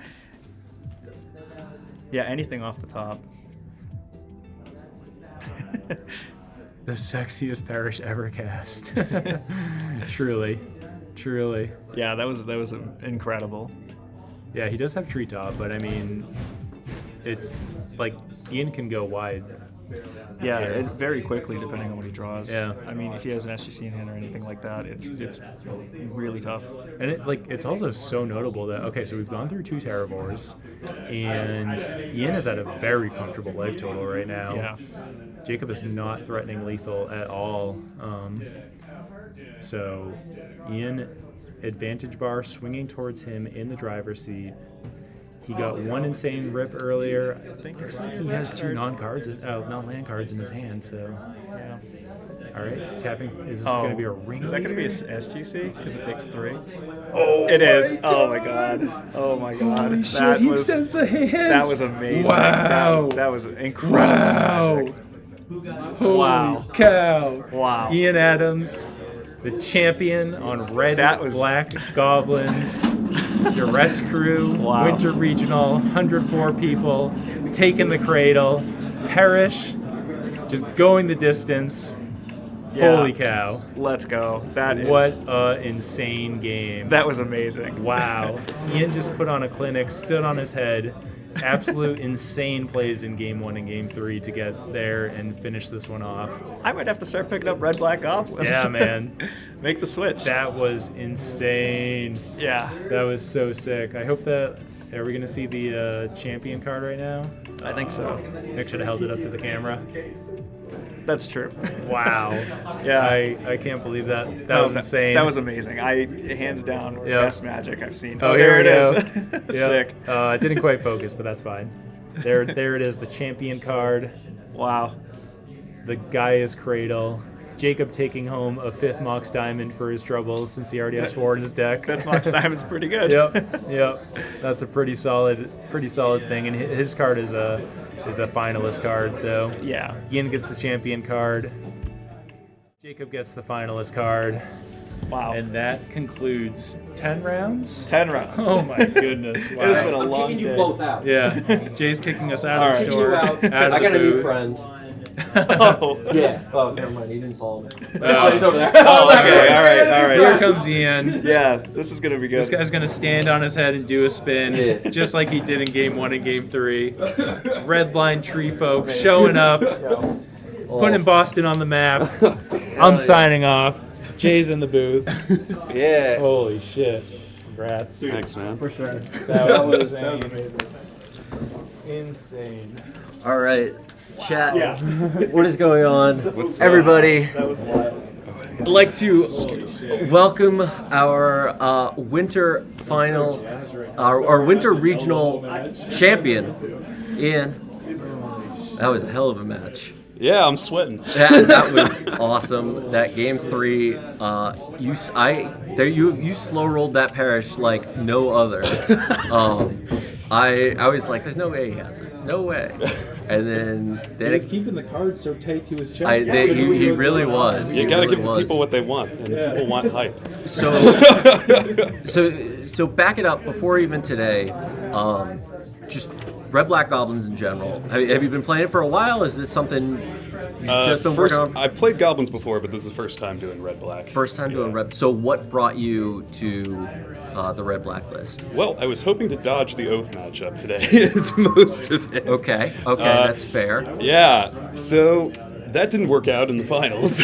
Yeah, anything off the top. The sexiest parish ever cast. Truly. Yeah, that was incredible. Yeah, he does have treetop, but I mean, it's like Ian can go wide. Yeah, very quickly depending on what he draws. Yeah. I mean, if he has an SGC in hand or anything like that, it's really tough. And it's also so notable that, okay, so we've gone through 2 Terravores, and Ian is at a very comfortable life total right now. Yeah. Jacob is not threatening lethal at all. So Ian, advantage bar swinging towards him in the driver's seat. He got 1 insane rip earlier. I think looks like he has 2 non-land cards in his hand. So, Yeah. all right, tapping. Is this going to be a ring? Is that going to be a SGC? Because it takes 3. Oh, It is. Oh my god. Oh my god. Holy shit, That he was extends the hand. that was amazing. Wow. That was incredible. Magic. Holy Wow. cow. Wow. Ian Adams, the champion on red black goblins. Duress crew, Wow. Winter Regional, 104 people, taking the cradle, Parish, just going the distance. Yeah. Holy cow. Let's go. That is What a insane game. That was amazing. Wow. Ian just put on a clinic, stood on his head. Absolute insane plays in game 1 and game 3 to get there and finish this one off. I might have to start picking up red black goblins. Yeah, man. Make the switch. That was insane. Yeah. That was so sick. I hope that... Are we going to see the champion card right now? I think so. Nick should have held it up to the camera. That's true. Wow. Yeah. I can't believe that. That was insane. That was amazing. Hands down, best magic I've seen. Oh, there it we is. go. Sick. It didn't quite focus, but that's fine. There it is, the champion card. Wow. The Gaia's Cradle. Jacob taking home a 5th Mox Diamond for his troubles since he already has 4 in his deck. 5th Mox Diamond's pretty good. Yep. That's a pretty solid thing, and his card is a finalist card. So yeah, Ian gets the champion card. Jacob gets the finalist card. Wow. And that concludes 10 rounds. 10 rounds. Oh my goodness! Wow. It has been a I'm long kicking day. you both out. Yeah, Jay's kicking us out All of the right. Kicking you store. out. Out of I got the a new booth. friend. Oh. Yeah. Oh, never mind. He didn't follow me. Oh. He's over there. Oh, okay. All right. Here comes Ian. Yeah, this is gonna be good. This guy's gonna stand on his head and do a spin, Yeah. just like he did in Game 1 and Game 3. Red line tree folk showing up, putting Boston on the map. I'm signing off. Jay's in the booth. Yeah. Holy shit! Congrats. Thanks, man. For sure. That was amazing. Insane. All right, chat. Yeah. What is going on, What's up? everybody? That was wild. I'd like to welcome our winter final, our winter regional champion, Ian. That was a hell of a match. Yeah, I'm sweating. That was awesome. That game 3, you slow rolled that parish like no other. I was like, there's no way he has it. No way. And then He was keeping the cards so tight to his chest. he really was. You He gotta really give was. people what they want, and people want hype. So back it up before even today. Just Red Black Goblins in general. Have you been playing it for a while? Is this something you've just been First, working on? I've played Goblins before, but this is the first time doing Red Black. First time doing Red. So what brought you to the Red Black list? Well, I was hoping to dodge the Oath matchup today, is most of it. Okay, that's fair. Yeah, so that didn't work out in the finals,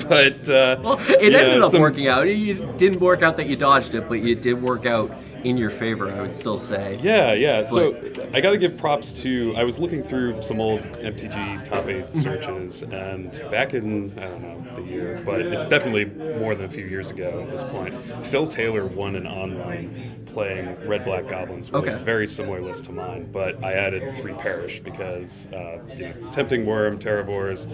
but Well, it ended up some- working out. It didn't work out that you dodged it, but it did work out in your favor, I would still say. Yeah. So I got to give props to. I was looking through some old MTG top 8 searches, and back in I don't know the year, but it's definitely more than a few years ago at this point. Phil Taylor won an online playing Red Black Goblins with Okay. a very similar list to mine, but I added 3 Parish because Tempting Worm, Terravores.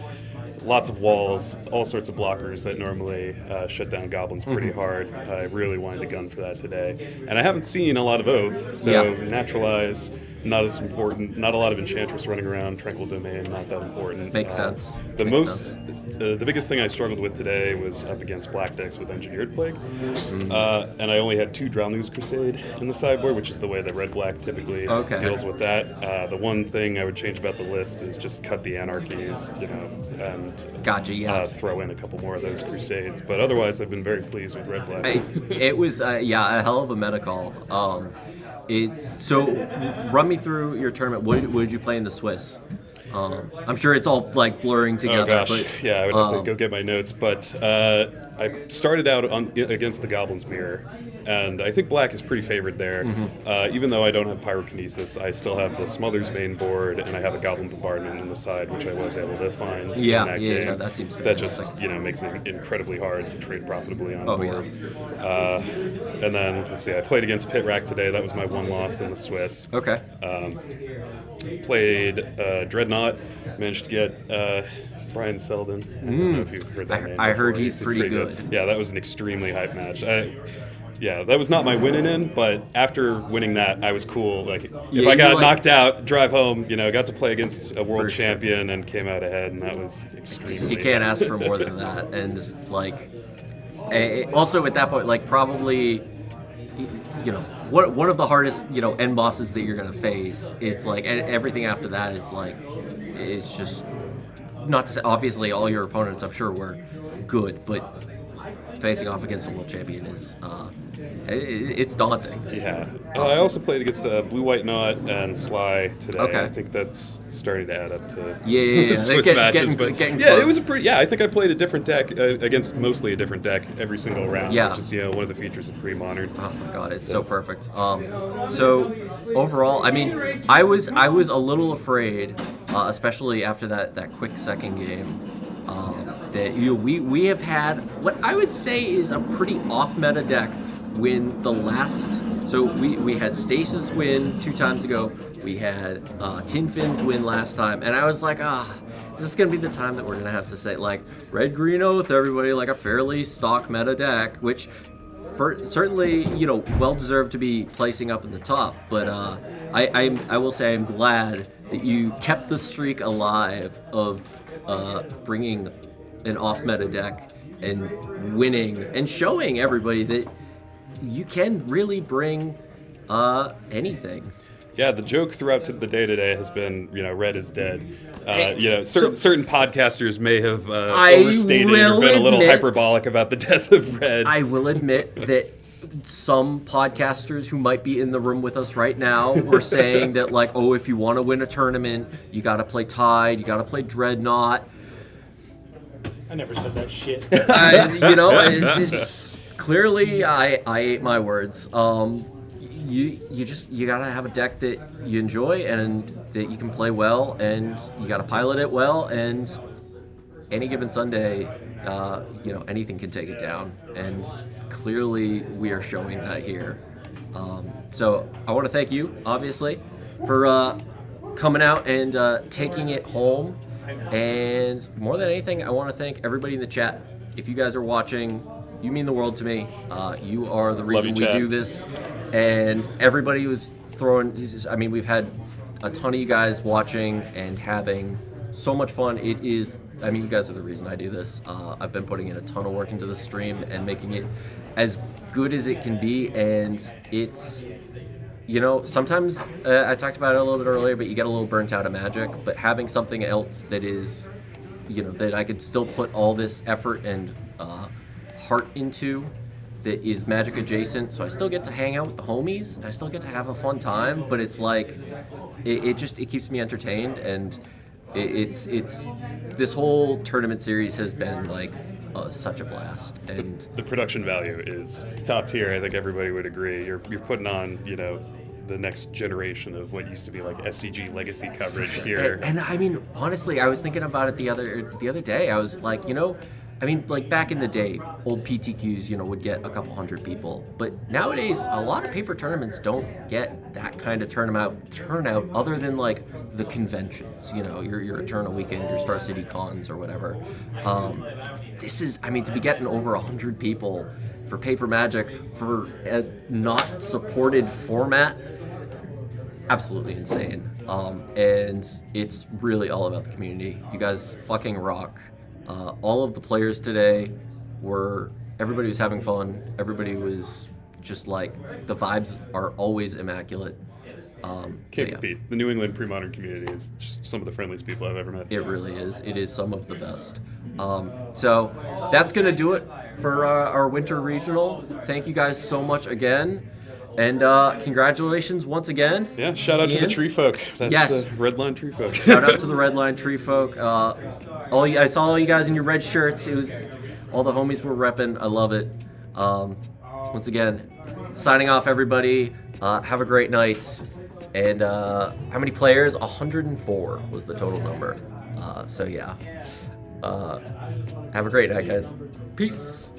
Lots of walls, all sorts of blockers that normally shut down goblins pretty hard. I really wanted to gun for that today. And I haven't seen a lot of Oath, so Yeah. Naturalize, not as important. Not a lot of Enchantress running around. Tranquil Domain, not that important. Makes sense. The Makes sense. the biggest thing I struggled with today was up against black decks with Engineered Plague. And I only had 2 Drownew's Crusade in the sideboard, which is the way that Red-Black typically deals with that. The one thing I would change about the list is just cut the Anarchies, and Gotcha, yeah. throw in a couple more of those Crusades. But otherwise, I've been very pleased with Red-Black. It was a hell of a meta call. So run me through your tournament. What did you play in the Swiss? I'm sure it's all like blurring together. Oh gosh, but, yeah, I would have to go get my notes. But I started out against the Goblin's Mirror, and I think black is pretty favored there. Even though I don't have Pyrokinesis, I still have the Smothers main board, and I have a Goblin Bombardment on the side, which I was able to find in that game. That seems That just fantastic. makes it incredibly hard to trade profitably on Oh, board. And then let's see, I played against Pit Rack today. That was my one loss in the Swiss. Okay. Played Dreadnought, managed to get Brian Selden. I don't know if you've heard that name. I heard before. he's pretty good. Yeah, that was an extremely hype match. That was not my winning in, but after winning that, I was cool. Like, if Yeah, I got you knocked out, drive home, got to play against a world For sure. champion and came out ahead, and that was extremely. You can't ask for more than that. And like, also at that point, like probably, one of the hardest end bosses that you're gonna face. It's like everything after that is like, it's just not to say, obviously all your opponents I'm sure were good, but facing off against a world champion is it's daunting. Yeah. I also played against Blue White Knot and Sly today. Okay. I think that's starting to add up to Yeah. the Swiss Getting- matches. getting- But getting yeah, close. it was a pretty. Yeah, I think I played a different deck against mostly a different deck every single round. Yeah. Which is one of the features of Premodern. Oh my god, it's so perfect. So overall, I mean, I was a little afraid, especially after that quick second game, that we have had what I would say is a pretty off meta deck win the last. So we had Stasis win 2 times ago. We had Tin Fins win last time, and I was like, this is gonna be the time that we're gonna have to say like Red Green Oath, everybody, like a fairly stock meta deck, which certainly well deserved to be placing up in the top. But I will say I'm glad that you kept the streak alive of bringing an off meta deck and winning and showing everybody that you can really bring anything. Yeah, the joke throughout the day today has been, red is dead. Hey, Certain podcasters may have I overstated or been a little admit- hyperbolic about the death of red. I will admit that some podcasters who might be in the room with us right now were saying that, like, oh, if you want to win a tournament, you got to play Tide, you got to play Dreadnought. I never said that shit. Clearly, I ate my words. You gotta have a deck that you enjoy and that you can play well, and you gotta pilot it well. And any given Sunday, anything can take it down, and clearly we are showing that here. So I want to thank you, obviously, for coming out and taking it home. And more than anything, I want to thank everybody in the chat. If you guys are watching, you mean the world to me. You are the reason we do this. And everybody was we've had a ton of you guys watching and having so much fun. You guys are the reason I do this. I've been putting in a ton of work into the stream and making it as good as it can be. And it's, sometimes I talked about it a little bit earlier, but you get a little burnt out of Magic. But having something else that is, that I could still put all this effort and heart into, that is Magic adjacent, so I still get to hang out with the homies, and I still get to have a fun time, but it's like, it keeps me entertained, and it's this whole tournament series has been like such a blast. And the production value is top tier. I think everybody would agree. You're putting on, the next generation of what used to be like SCG legacy coverage here. And I mean, honestly, I was thinking about it the other day. I was like, like back in the day, old PTQs, would get a couple hundred people. But nowadays, a lot of paper tournaments don't get that kind of turnout other than like the conventions, your Eternal Weekend, your Star City Cons or whatever. This is, to be getting over 100 people for Paper Magic for a not supported format, absolutely insane. And it's really all about the community. You guys fucking rock. All of the players today everybody was having fun. Everybody was just like, the vibes are always immaculate. Can't compete. The New England Premodern community is just some of the friendliest people I've ever met. It really is. It is some of the best. So that's going to do it for our Winter Regional. Thank you guys so much again. And congratulations once again. Yeah, shout out to the Tree Folk. That's yes. Red Line Tree Folk. Shout out to the Red Line Tree Folk. I saw all you guys in your red shirts. All the homies were repping. I love it. Once again, signing off, everybody. Have a great night. And how many players? 104 was the total number. So yeah. Have a great night, guys. Peace.